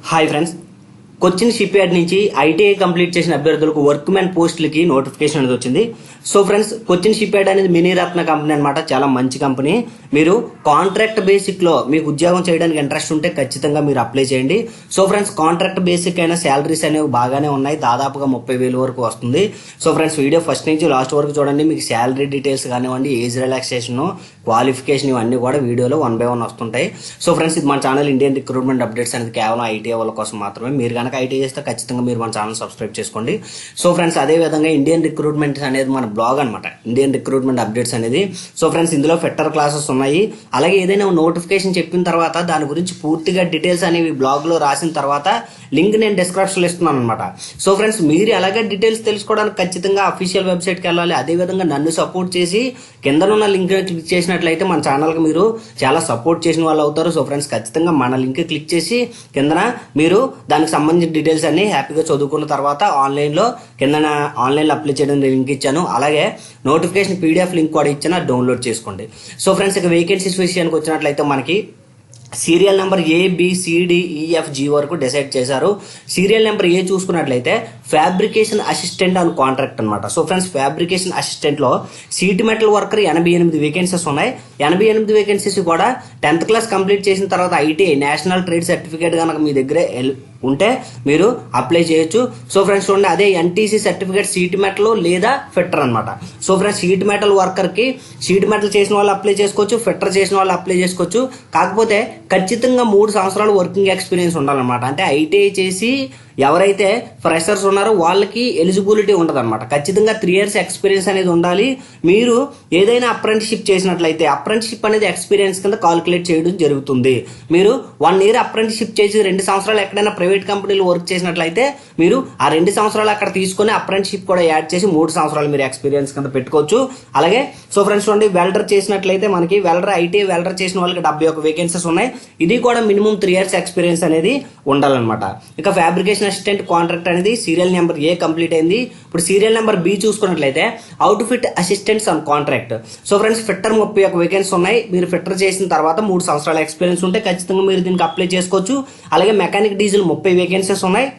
Hi friends, Cochin ship yard నుంచి ITI complete చేసిన అభ్యర్థులకు వర్క్ మ్యాన్ పోస్టులకి నోటిఫికేషన్ అనేది వచ్చింది. So friends, Cochin ship yard అనేది మినీ రత్న కంపెనీ అనమాట. చాలా మంచి కంపెనీ. మీరు కాంట్రాక్ట్ బేసిక్ లో మీకు ఉద్యోగం చేయడానికి ఇంట్రెస్ట్ ఉంటే ఖచ్చితంగా మీరు అప్లై చేయండి. సో ఫ్రెండ్స్, కాంట్రాక్ట్ బేసిక్ అయినా శాలరీస్ అనేవి బాగానే ఉన్నాయి. దాదాపుగా 30,000 వరకు వస్తుంది. సో ఫ్రెండ్స్, వీడియో ఫస్ట్ నుంచి లాస్ట్ వరకు చూడండి. మీకు శాలరీ డీటెయిల్స్ కానివ్వండి, ఏజ్ రిలాక్సేషన్, క్వాలిఫికేషన్ ఇవన్నీ కూడా వీడియోలో 1 by 1 వస్తుంటాయి. సో ఫ్రెండ్స్, ఇది మన ఛానల్ ఇండియన్ రిక్రూట్మెంట్ అప్డేట్స్ అనేది కేవలం ఐటీఐ వాళ్ళ కోసం మాత్రమే. మీరు కనుక ఐటీ చేస్తే ఖచ్చితంగా మీరు మన ఛానల్ సబ్స్క్రైబ్ చేసుకోండి. సో ఫ్రెండ్స్, అదే విధంగా ఇండియన్ రిక్రూట్మెంట్ అనేది మన బ్లాగ్ అనమాట, ఇండియన్ రిక్రూట్మెంట్ అప్డేట్స్ అనేది. సో ఫ్రెండ్స్, ఇందులో ఫెట్టర్ క్లాసెస్ ఉన్నాయి. అలాగే ఏదైనా నోటిఫికేషన్ చెప్పిన తర్వాత దాని గురించి పూర్తిగా డీటెయిల్స్ అనేవి బ్లాగ్ లో రాసిన తర్వాత లింక్ నేను డిస్క్రిప్షన్ లో ఇస్తున్నాను అనమాట. సో ఫ్రెండ్స్, మీరు అలాగే డీటెయిల్స్ తెలుసుకోవడానికి ఖచ్చితంగా అఫీషియల్ వెబ్సైట్కి వెళ్ళాలి. అదే విధంగా నన్ను సపోర్ట్ చేసి కిందనున్న లింక్ క్లిక్ చేసినట్లయితే మన ఛానల్కి మీరు చాలా సపోర్ట్ చేసిన వాళ్ళు అవుతారు. సో ఫ్రెండ్స్, ఖచ్చితంగా మన లింక్ క్లిక్ చేసి కిందన మీరు దానికి సంబంధించిన డీటెయిల్స్ అన్ని హ్యాపీగా చదువుకున్న తర్వాత ఆన్లైన్లో అప్లై చేయడం లింక్ ఇచ్చాను. అలాగే నోటిఫికేషన్ పీడిఎఫ్ లింక్ కూడా ఇచ్చాను, డౌన్లోడ్ చేసుకోండి. సో ఫ్రెండ్స్, ఇక వేకెన్సీస్ విషయానికి వచ్చినట్లయితే మనకి సీరియల్ నెంబర్ ABCDEFG వరకు డిసైడ్ చేశారు. సీరియల్ నెంబర్ ఏ చూసుకున్నట్లయితే ఫ్యాబ్రికేషన్ అసిస్టెంట్ ఆన్ కాంట్రాక్ట్ అనమాట. సో ఫ్రెండ్స్, ఫ్యాబ్రికేషన్ అసిస్టెంట్ లో షీట్ మెటల్ వర్కర్ 88 వేకెన్సీస్ ఉన్నాయి. 88 వేకెన్సీస్ కూడా 10th క్లాస్ కంప్లీట్ చేసిన తర్వాత ఐటీఐ నేషనల్ ట్రేడ్ సర్టిఫికేట్ కనుక మీ దగ్గరే ఉంటే మీరు అప్లై చేయొచ్చు. సో ఫ్రెండ్స్ చూడండి, అదే NTC సర్టిఫికేట్ షీట్ మెటల్ లేదా ఫిట్టర్ అనమాట. So friends, sheet metal worker కి షీట్ మెటల్ చేసిన వాళ్ళు అప్లై చేసుకోవచ్చు, ఫిట్టర్ చేసిన వాళ్ళు అప్లై చేసుకోవచ్చు. కాకపోతే ఖచ్చితంగా 3 సంవత్సరాలు వర్కింగ్ ఎక్స్పీరియన్స్ ఉండాలన్నమాట. అంటే ఐటీఐ చేసి ఎవరైతే ఫ్రెషర్స్ ఉన్నారో వాళ్ళకి ఎలిజిబిలిటీ ఉండదు అనమాట. ఖచ్చితంగా 3 years ఎక్స్పీరియన్స్ అనేది ఉండాలి. మీరు ఏదైనా అప్రెంటిషిప్ చేసినట్లయితే అప్రెంటిషిప్ అనేది ఎక్స్పీరియన్స్ కింద కాల్కులేట్ చేయడం జరుగుతుంది. మీరు 1 year అప్రెంటిషిప్ చేసి 2 సంవత్సరాలు ఎక్కడైనా ప్రైవేట్ కంపెనీలో వర్క్ చేసినట్లయితే మీరు ఆ 2 సంవత్సరాలు అక్కడ తీసుకుని అప్రెంటిషిప్ కూడా యాడ్ చేసి 3 సంవత్సరాలు మీరు ఎక్స్పీరియన్స్ కింద పెట్టుకోవచ్చు. అలాగే సో ఫ్రెండ్స్ చూడండి, వెల్డర్ చేసినట్లయితే మనకి ఐటీఐ వెల్డర్ చేసిన వాళ్ళకి 71 వేకెన్సీస్ ఉన్నాయి. ఇది కూడా మినిమం 3 years ఎక్స్పీరియన్స్ అనేది ఉండాలన్నమాట. ఇక ఫ్యాబ్రికేషన్ అసిస్టెంట్ కాంట్రాక్ట్ అనేది సీరియల్ నెంబర్ A కంప్లీట్ అయింది. ఇప్పుడు సీరియల్ నెంబర్ B చూసుకున్నట్లయితే outfit assistants on contract. So friends, fitter 31 vacancy ఉన్నాయి. మీరు ఫిట్టర్ చేసిన తర్వాత 3 సంవత్సరాల ఎక్స్పీరియన్స్ ఉంటే ఖచ్చితంగా మీరు దీనికి అప్లై చేసుకోవచ్చు. అలాగే మెకానిక్ డీజిల్ 30 వేకెన్సీస్ ఉన్నాయి.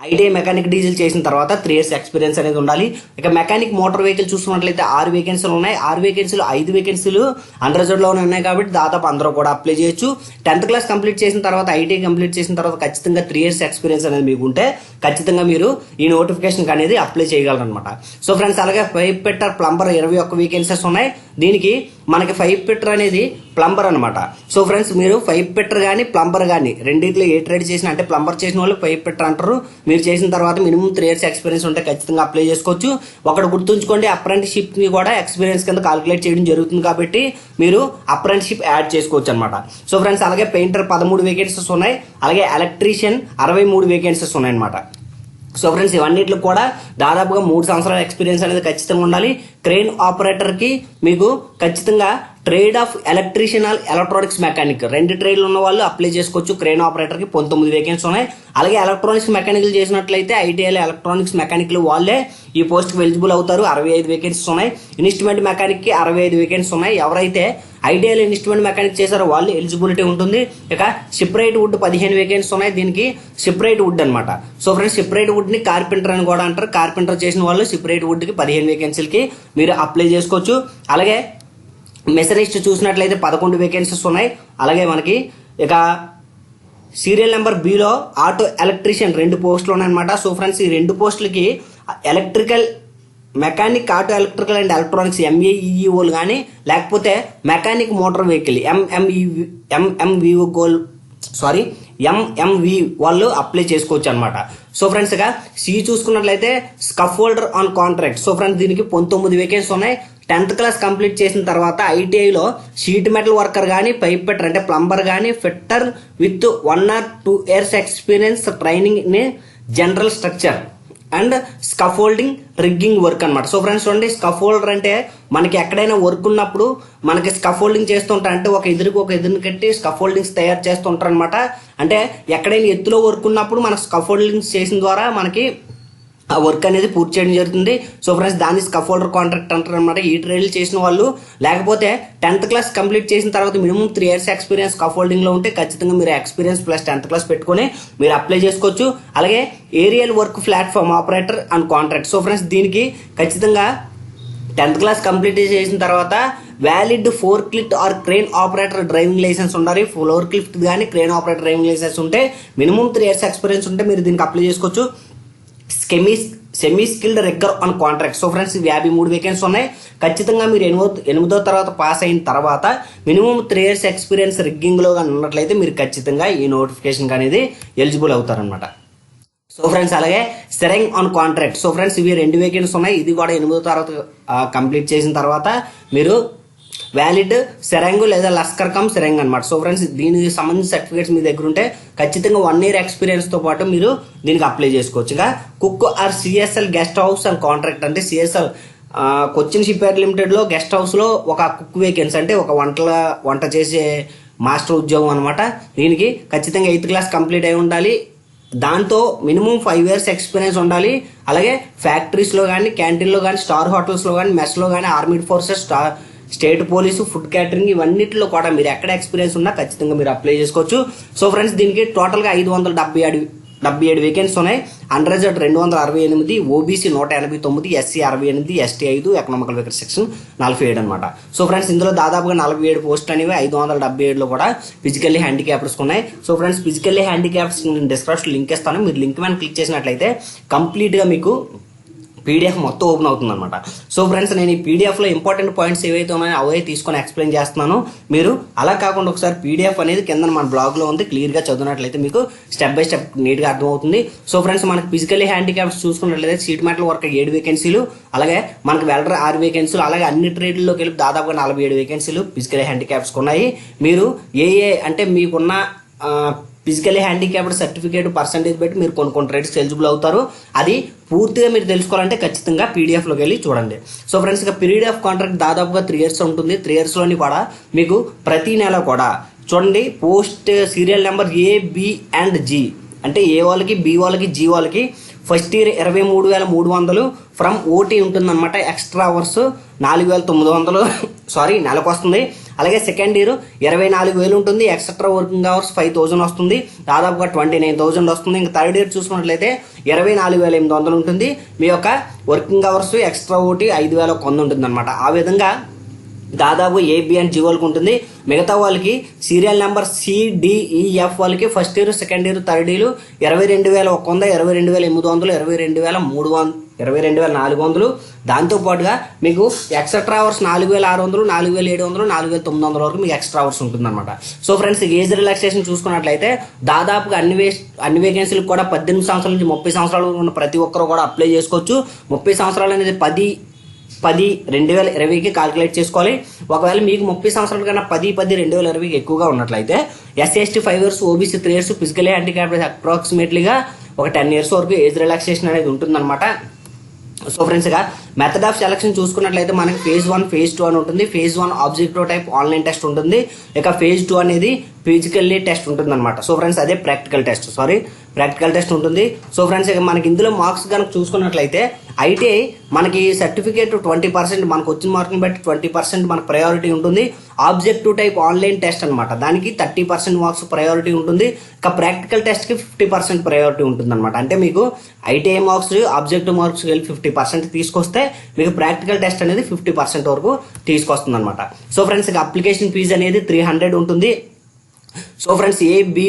ఐటీఐ మెకానిక్ డీజిల్ చేసిన తర్వాత 3 years ఎక్స్పీరియన్స్ అనేది ఉండాలి. ఇక మెకానిక్ మోటార్ వెహికల్ చూసుకున్నట్లయితే 6 వేకెన్సీలు ఉన్నాయి. 6 వేకెన్సీలు 5 వేకెన్సీలు అన్రిజర్వ్డ్లోనే ఉన్నాయి కాబట్టి దాదాపు అందరూ కూడా అప్లై చేయొచ్చు. 10th క్లాస్ కంప్లీట్ చేసిన తర్వాత ఐటీఐ కంప్లీట్ చేసిన తర్వాత ఖచ్చితంగా 3 years ఎక్స్పీరియన్స్ అనేది మీకు ఉంటే ఖచ్చితంగా మీరు ఈ నోటిఫికేషన్ అనేది అప్లై చేయగలరు అనమాట. సో ఫ్రెండ్స్, అలాగే పైప్ ఫిట్టర్ ప్లంబర్ 21 వేకెన్సీస్ ఉన్నాయి. దీనికి మనకి పైప్ ఫిట్టర్ అనేది ప్లంబర్ అనమాట. సో ఫ్రెండ్స్, మీరు పైప్ ఫిట్టర్ కానీ ప్లంబర్ కానీ రెండింటిలో ఏ ట్రేడ్ చేసినా, అంటే ప్లంబర్ చేసిన వాళ్ళు పైప్ ఫిట్టర్ అంటారు. మీరు చేసిన తర్వాత మినిమం 3 years ఎక్స్పీరియన్స్ ఉంటే ఖచ్చితంగా అప్లై చేసుకోవచ్చు. ఒకటి గుర్తుంచుకోండి, అప్రెంటిషిప్ ని కూడా ఎక్స్పీరియన్స్ కింద కాల్కులేట్ చేయడం జరుగుతుంది కాబట్టి మీరు అప్రెంటిషిప్ యాడ్ చేసుకోవచ్చు అనమాట. సో ఫ్రెండ్స్, అలాగే పెయింటర్ 13 వేకెన్సీస్ ఉన్నాయి. అలాగే ఎలక్ట్రీషియన్ 63 వేకెన్సీస్ ఉన్నాయి అనమాట. సో ఫ్రెండ్స్, ఇవన్నిటికి కూడా దాదాపుగా 3 సంవత్సరాల ఎక్స్పీరియన్స్ అనేది ఖచ్చితంగా ఉండాలి. క్రెయిన్ ఆపరేటర్ కి మీకు ఖచ్చితంగా trade of electrician electronics mechanic 2 ట్రేడ్లు ఉన్న వాళ్ళు అప్లై చేసుకోవచ్చు. క్రెయిన్ ఆపరేటర్ కి 19 వేకెన్సీ ఉన్నాయి. అలాగే ఎలక్ట్రానిక్స్ మెకానికల్ చేసినట్లయితే ఐటీఐలో ఎలక్ట్రానిక్స్ మెకానికల్ వాళ్ళే ఈ పోస్ట్ కి ఎలిజిబుల్ అవుతారు. 65 వేకెన్సీస్ ఉన్నాయి. ఇన్స్ట్రుమెంట్ మెకానిక్ కి 65 వేకెన్సీస్ ఉన్నాయి. ఎవరైతే ఐటీఐలో ఇన్స్ట్రుమెంట్ మెకానిక్ చేశారో వాళ్ళు ఎలిజిబిలిటీ ఉంటుంది. ఇక షిప్రైట్ వుడ్ 15 వేకెన్సీస్ ఉన్నాయి. దీనికి షిప్రైట్ వుడ్ అనమాట. సో ఫ్రెండ్స్, షిప్రైట్ వుడ్ ని కార్పెంటర్ అని కూడా అంటారు. కార్పెంటర్ చేసిన వాళ్ళు షిప్రైట్ వుడ్ కి 15 వేకెన్సీలకి మీరు అప్లై చేసుకోవచ్చు. అలాగే మెషనిస్ట్ చూసినట్లయితే 11 వేకెన్సీస్ ఉన్నాయి. అలాగే మనకి ఇక serial number below auto electrician 2 పోస్టులు ఉన్నాయన్నమాట. సో ఫ్రెండ్స్, ఈ 2 పోస్టులకి electrical mechanic auto electrical and electronics MAEEఓలు కానీ లేకపోతే మెకానిక్ మోటార్ వెహికల్ MMV వాళ్ళు అప్లై చేసుకోవచ్చు అనమాట. సో ఫ్రెండ్స్, ఇక సి చూసుకున్నట్లయితే scaffolder on contract. So friends, దీనికి 19 వేకెన్సీ ఉన్నాయి. 10th క్లాస్ కంప్లీట్ చేసిన తర్వాత ఐటీఐలో షీట్ మెటల్ వర్కర్ కానీ పైప్ ఫిట్టర్ అంటే ప్లంబర్ కానీ fitter with 1 or 2 years experience training in general structure and scaffolding rigging work అనమాట. సో ఫ్రెండ్స్ చూడండి, స్కఫోల్డర్ అంటే మనకి ఎక్కడైనా వర్క్ ఉన్నప్పుడు మనకి స్కఫోల్డింగ్ చేస్తుంటారు. అంటే ఒక ఎదురుని కట్టి స్కఫోల్డింగ్స్ తయారు చేస్తుంటారు అనమాట. అంటే ఎక్కడైనా ఎత్తులో వర్క్ ఉన్నప్పుడు మనకు స్కఫోల్డింగ్స్ చేసిన ద్వారా మనకి ఆ వర్క్ అనేది పూర్తి చేయడం జరుగుతుంది. సో ఫ్రెండ్స్ దాన్ని స్కఫోల్డర్ కాంట్రాక్ట్ అంటారు అనమాట. ఈ ట్రేడ్లు చేసిన వాళ్ళు, లేకపోతే 10th క్లాస్ కంప్లీట్ చేసిన తర్వాత మినిమం 3 years ఎక్స్పీరియన్స్ స్కఫోల్డింగ్ లో ఉంటే ఖచ్చితంగా మీరు ఎక్స్పీరియన్స్ ప్లస్ 10th క్లాస్ పెట్టుకొని మీరు అప్లై చేసుకోవచ్చు. అలాగే aerial work platform operator and contract. So friends దీనికి ఖచ్చితంగా 10th క్లాస్ కంప్లీట్ చేసిన తర్వాత valid forklift or crane operator driving licence ఉండాలి. ఫోర్క్ లిఫ్ట్ కానీ క్రేన్ ఆపరేటర్ డ్రైవింగ్ లైసెన్స్ ఉంటే మినిమం 3 years ఎక్స్పీరియన్స్ ఉంటే మీరు దీనికి అప్లై చేసుకోవచ్చు. Semi skilled rigger on contract. So friends 53 vacancy ఉన్నాయి. ఖచ్చితంగా మీరు 8వ తరగతి పాస్ అయిన తర్వాత మినిమం 3 years ఎక్స్పీరియన్స్ రిగ్గింగ్లో కానీ ఉన్నట్లయితే మీరు ఖచ్చితంగా ఈ నోటిఫికేషన్ అనేది ఎలిజిబుల్ అవుతారనమాట. సో ఫ్రెండ్స్ అలాగే సెరెంగ్ ఆన్ కాంట్రాక్ట్. సో ఫ్రెండ్స్ ఇవి 2 వేకెన్సీ ఉన్నాయి. ఇది కూడా 8వ తరగతి కంప్లీట్ చేసిన తర్వాత మీరు వ్యాలిడ్ సెరెంగ్ లేదా లస్కర్ కమ్ సెరెంగ్ అనమాట. సో ఫ్రెండ్స్ దీనికి సంబంధించిన సర్టిఫికేట్స్ మీ దగ్గర ఉంటే ఖచ్చితంగా 1 year ఎక్స్పీరియన్స్తో పాటు మీరు దీనికి అప్లై చేసుకోవచ్చు. ఇంకా cook or CSL guest house and contract అంటే సిఎస్ఎల్ కొచ్చిన్ షిప్ యార్డ్ లిమిటెడ్లో గెస్ట్ హౌస్లో ఒక కుక్ వేకెన్సీ అంటే ఒక వంట చేసే మాస్టర్ ఉద్యోగం అనమాట. దీనికి ఖచ్చితంగా 8th క్లాస్ కంప్లీట్ అయి ఉండాలి. దాంతో మినిమం 5 years ఎక్స్పీరియన్స్ ఉండాలి. అలాగే ఫ్యాక్టరీస్లో కానీ, క్యాంటీన్లో కానీ, స్టార్ హోటల్స్లో కానీ, మెస్లో కానీ, armed forces, state police, food catering ఇవన్నిటిలో కూడా మీరు ఎక్కడ ఎక్స్పీరియన్స్ ఉన్నా ఖచ్చితంగా మీరు అప్లై చేసుకోవచ్చు. సో ఫ్రెండ్స్ దీనికి టోటల్గా 577 వేకెన్సీ ఉన్నాయి. Unreserved 268, OBC 189, SC 68, ST 5, economical weaker section 47 అనమాట. సో ఫ్రెండ్స్ ఇందులో దాదాపుగా 47 పోస్టులు అనేవి 577లో కూడా ఫిజికల్లీ హ్యాండిక్యాప్డ్స్ ఉన్నాయి. సో ఫ్రెండ్స్ ఫిజికల్లీ హ్యాండిక్యాప్డ్స్ నేను డిస్క్రిప్షన్ లింక్ ఇస్తాను. మీరు లింక్ మీద క్లిక్ చేసినట్లయితే కంప్లీట్గా మీకు పీడిఎఫ్ మొత్తం ఓపెన్ అవుతుంది అనమాట. సో ఫ్రెండ్స్ నేను ఈ పీడిఎఫ్లో ఇంపార్టెంట్ పాయింట్స్ ఏవైతే ఉన్నాయో అవే తీసుకొని ఎక్స్ప్లెయిన్ చేస్తున్నాను. మీరు అలా కాకుండా ఒకసారి పీడిఎఫ్ అనేది కింద మన బ్లాగ్లో ఉంది, క్లియర్గా చదివినట్లయితే మీకు స్టెప్ బై స్టెప్ నీట్గా అర్థమవుతుంది. సో ఫ్రెండ్స్ మనకి ఫిజికల్లీ హ్యాండిక్యాప్స్ చూసుకున్నట్లయితే షీట్ మెటల్ వర్క్ 7 వేకెన్సీలు, అలాగే మనకి వెల్డర్ 6 వేకెన్సీలు, అలాగే అన్ని ట్రేడ్లలో కలిపి దాదాపుగా 47 వేకెన్సీలు ఫిజికల్లీ హ్యాండిక్యాప్స్ ఉన్నాయి. మీరు అంటే మీకున్న ఫిజికల్లీ హ్యాండిక్యాప్డ్ సర్టిఫికేట్ పర్సంటేజ్ బట్టి మీరు కొన్ని ట్రేడ్స్కి ఎలిజిబుల్ అవుతారు. అది పూర్తిగా మీరు తెలుసుకోవాలంటే ఖచ్చితంగా పీడిఎఫ్లోకి వెళ్ళి చూడండి. సో ఫ్రెండ్స్ ఇక పీరియడ్ ఆఫ్ కాంట్రాక్ట్ దాదాపుగా 3 years ఉంటుంది. 3 yearsలోని కూడా మీకు ప్రతి నెల కూడా చూడండి post serial number A, B and G అంటే ఏ వాళ్ళకి, బి వాళ్ళకి, జి వాళ్ళకి ఫస్ట్ ఇయర్ 23,300 ఫ్రమ్ ఓటీ ఉంటుందన్నమాట. ఎక్స్ట్రా అవర్స్ 4,900 నెలకు వస్తుంది. అలాగే సెకండ్ ఇయర్ 24,000 ఉంటుంది. ఎక్స్ట్రా వర్కింగ్ అవర్స్ 5,000 వస్తుంది, దాదాపుగా 29,000 వస్తుంది. ఇంకా థర్డ్ ఇయర్ చూసుకున్నట్లయితే 24,800 ఉంటుంది. మీ యొక్క వర్కింగ్ అవర్స్ ఎక్స్ట్రా ఓటీ 5,100 ఉంటుంది అనమాట. ఆ విధంగా దాదాపు ఏబి అండ్ జి వాళ్ళకి ఉంటుంది. మిగతా వాళ్ళకి సీరియల్ నెంబర్ సిడిఈఎఫ్ వాళ్ళకి first year, second year, third year 22,100, 22,800, 22,400 దాంతోపాటుగా మీకు ఎక్స్ట్రా అవర్స్ 4,600, 4,700, 4,900 వరకు మీకు ఎక్స్ట్రా అవర్స్ ఉంటుంది అనమాట. సో ఫ్రెండ్స్ ఏజ్ రిలాక్సేషన్ చూసుకున్నట్లయితే దాదాపుగా అన్ని వేకెన్సీలకు కూడా 18 సంవత్సరాల నుంచి 30 సంవత్సరాలు ఉన్న ప్రతి ఒక్కరు కూడా అప్లై చేసుకోవచ్చు. 30 సంవత్సరాలు అనేది 10/10/2020కి కాల్కులేట్ చేసుకోవాలి. ఒకవేళ మీకు 30 సంవత్సరాల కన్నా 10/10/2020కి ఎక్కువగా ఉన్నట్లయితే SC ST 5 years, OBC 3 years, physically handicapped అప్రాక్సిమేట్లీగా ఒక 10 years వరకు ఏజ్ రిలాక్సేషన్ అనేది ఉంటుందన్నమాట. సో ఫ్రెండ్స్ ఇక మెథడ్ ఆఫ్ సెలక్షన్ చూసుకున్నట్లయితే మనకి ఫేజ్ 1, ఫేజ్ 2 అని ఉంటుంది. Phase 1 objective type online test ఉంటుంది. ఇక ఫేజ్ 2 అనేది ఫిజికల్లీ టెస్ట్ ఉంటుంది అనమాట. సో ఫ్రెండ్స్ అదే ప్రాక్టికల్ టెస్ట్ ఉంటుంది. సో ఫ్రెండ్స్ ఇక మనకి ఇందులో మార్క్స్ కనుక చూసుకున్నట్లయితే ఐటీఐ మనకి సర్టిఫికేట్ 20%, మనకు వచ్చిన మార్కుని బట్టి 20% మనకు ప్రయారిటీ ఉంటుంది. ఆబ్జెక్టివ్ టైప్ ఆన్లైన్ టెస్ట్ అనమాట, దానికి 30% మార్క్స్ ప్రయారిటీ ఉంటుంది. ఇక ప్రాక్టికల్ టెస్ట్కి 50% ప్రయారిటీ ఉంటుంది అనమాట. అంటే మీకు ఐటీఐ మార్క్స్, ఆబ్జెక్టివ్ మార్క్స్ వెళ్ళి 50% తీసుకొస్తే మీకు ప్రాక్టికల్ టెస్ట్ అనేది 50% వరకు తీసుకొస్తుంది అనమాట. సో ఫ్రెండ్స్ ఇక అప్లికేషన్ ఫీజు అనేది 300 ఉంటుంది. సో ఫ్రెండ్స్ ఏ, బి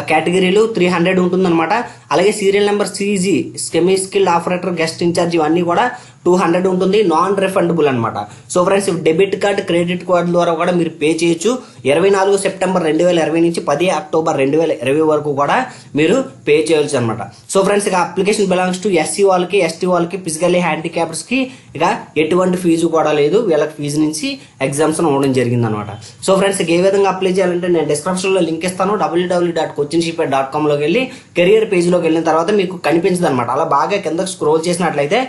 కేటగిరీలు 300 ఉంటుందన్నమాట. అలాగే సీరియల్ నెంబర్ సిజీ semi skilled operator, guest incharge ఇవన్నీ కూడా 200 ఉంటుంది. నాన్ రిఫండబుల్ అనమాట. So friends debit card, credit card ద్వారా కూడా మీరు పే చేయొచ్చు. 24 సెప్టెంబర్ 2020 నుంచి 10 అక్టోబర్ 2020 వరకు కూడా మీరు పే చేయొచ్చు అనమాట. సో ఫ్రెండ్స్ ఇక అప్లికేషన్ బిలాంగ్స్ టు ఎస్సీ వాళ్ళకి, ఎస్టీ వాళ్ళకి, ఫిజికల్లీ హ్యాండిక్యాప్డ్స్కి ఇక ఎటువంటి ఫీజు కూడా లేదు. వీళ్ళకి ఫీజు నుంచి ఎగ్జామ్స్ అవ్వడం జరిగింది అనమాట. సో ఫ్రెండ్స్ ఏ విధంగా అప్లై చేయాలంటే నేను డిస్క్రిప్షన్లో లింక్ ఇస్తాను. www.cochinshipyard.comలోకి వెళ్ళి కెరియర్ పేజ్లోకి వెళ్ళిన తర్వాత మీకు కనిపించదు అనమాట. అలా బాగా కిందకు స్క్రోల్ చేసినట్లయితే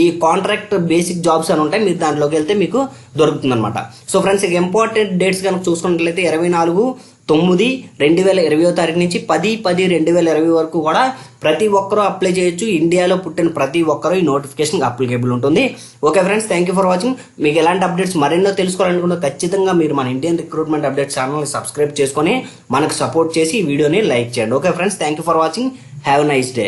ఈ కాంట్రాక్ట్ బేసిక్ జాబ్స్ అని ఉంటాయి, మీరు దాంట్లోకి వెళ్తే మీకు దొరుకుతుంది అనమాట. సో ఫ్రెండ్స్ ఇక ఇంపార్టెంట్ డేట్స్ కనుక చూసుకున్నట్లయితే 24 9/2020 నుంచి 10/10/2020 వరకు కూడా ప్రతి ఒక్కరూ అప్లై చేయొచ్చు. ఇండియాలో పుట్టిన ప్రతి ఒక్కరూ ఈ నోటిఫికేషన్ అప్లికేబుల్ ఉంటుంది. Okay friends, thank you for watching. మీకు ఎలాంటి అప్డేట్స్ మరెన్నో తెలుసుకోవాలనుకుంటే ఖచ్చితంగా మీరు మన ఇండియన్ రిక్రూట్మెంట్ అప్డేట్స్ ఛానల్ని సబ్స్క్రైబ్ చేసుకొని మనకు సపోర్ట్ చేసి ఈ వీడియోని లైక్ చేయండి. Okay friends, thank you for watching. Have a nice day.